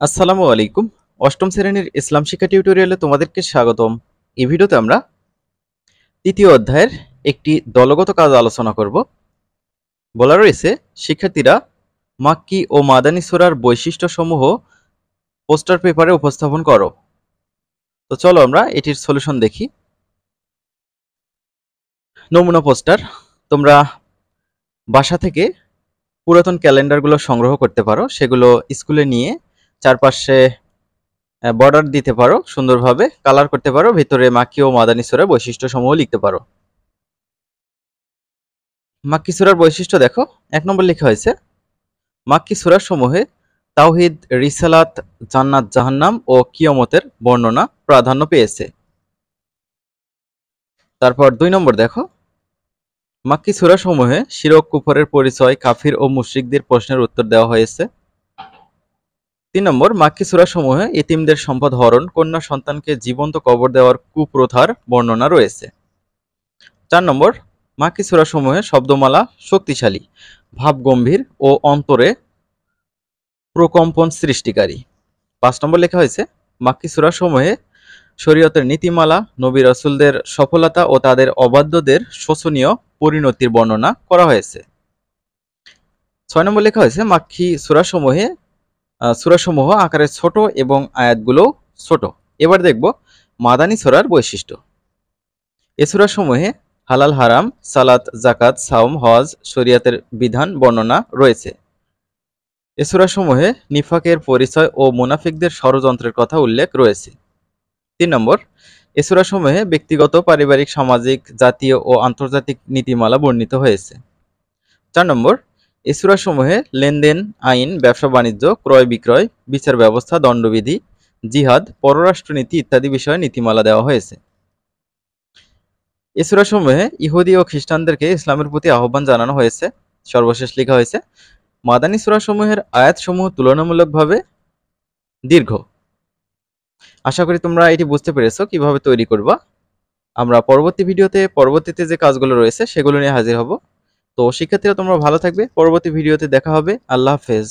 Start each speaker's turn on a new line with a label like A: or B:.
A: আসসালামু আলাইকুম। অষ্টম শ্রেণীর ইসলাম শিক্ষা টিউটোরিয়ালে তোমাদেরকে স্বাগতম। এই ভিডিওতে আমরা তৃতীয় অধ্যায়ের একটি দলগত কাজ আলোচনা করব। বলা রয়েছে, শিক্ষার্থীরা মাক্কি ও মাদানী সূরার বৈশিষ্ট্যসমূহ পোস্টার পেপারে উপস্থাপন করো। তো চলো আমরা এটির সলিউশন দেখি। নমুনা পোস্টার। তোমরা বাসা থেকে পুরাতন ক্যালেন্ডারগুলো সংগ্রহ করতে পারো, সেগুলো স্কুলে নিয়ে চারপাশে বর্ডার দিতে পারো, সুন্দরভাবে কালার করতে পারো, ভিতরে মাক্কি ও মাদানী সূরার বৈশিষ্ট্যসমূহ লিখতে পারো। মাক্কি সূরার বৈশিষ্ট্য দেখো, 1 নম্বর লেখা হয়েছে, মাক্কি সূরাসমূহে তাওহীদ, রিসালাত, জান্নাত, জাহান্নাম ও কিয়ামতের বর্ণনা প্রাধান্য পেয়েছে। তারপর 2 নম্বর দেখো, মাক্কি সূরাসমূহে শিরক, কুফরের পরিচয়, কাফির ও মুশরিকদের প্রশ্নের উত্তর দেওয়া হয়েছে। 3 নম্বর, মাক্কি সূরাসমূহে এতিমদের সম্পদ হরণ, কন্যা সন্তানকে জীবন্ত কবর দেওয়ার কুপ্রথার বর্ণনা রয়েছে। 4 নম্বর, মাক্কি সূরাসমূহে শব্দমালা শক্তিশালী, ভাবগম্ভীর ও অন্তরে প্রকম্পন সৃষ্টিকারী। 5 নম্বর লেখা হয়েছে, মাক্কি সূরাসমূহে শরীয়তের নীতিমালা, নবী রাসূলদের সফলতা ও তাদের অবাধ্যদের শোচনীয় পরিণতির বর্ণনা করা হয়েছে। 6 নম্বর লেখা হয়েছে, মাক্কি সূরাসমূহ আকারে ছোট এবং আয়াতগুলো ছোট। এবার দেখব মাদানী সূরার বৈশিষ্ট্য। এ সূরাসমূহে হালাল, হারাম, সালাত, যাকাত, সাওম, হজ, শরীয়তের বিধান বর্ণনা রয়েছে। এ সূরাসমূহে নিফাকের পরিচয় ও মুনাফিকদের ষড়যন্ত্রের কথা উল্লেখ রয়েছে। 3 নম্বর, এ সূরাসমূহে ব্যক্তিগত, পারিবারিক, সামাজিক, জাতীয় ও আন্তর্জাতিক নীতিমালা বর্ণিত হয়েছে। 4 নম্বর, এ সূরাসমূহে লেনদেন আইন, ব্যবসা-বাণিজ্য, ক্রয়-বিক্রয়, বিচার ব্যবস্থা, দণ্ডবিধি, জিহাদ, পররাষ্ট্রনীতি ইত্যাদি বিষয়ে নীতিমালা দেওয়া হয়েছে। এ সূরাসমূহে ইহুদি ও খ্রিস্টানদেরকে ইসলামের প্রতি আহ্বান জানানো হয়েছে। সর্বশেষ লেখা হয়েছে, মাদানী সূরাসমূহের আয়াতসমূহ তুলনামূলকভাবে দীর্ঘ। আশা করি তোমরা এটি বুঝতে পেরেছো কিভাবে তৈরি করবা। আমরা পরবর্তীতে যে কাজগুলো রয়েছে সেগুলো নিয়ে হাজির হব। তো শিক্ষার্থীরা, তোমরা ভালো থাকবে। পরবর্তী ভিডিওতে দেখা হবে। আল্লাহ হাফেজ।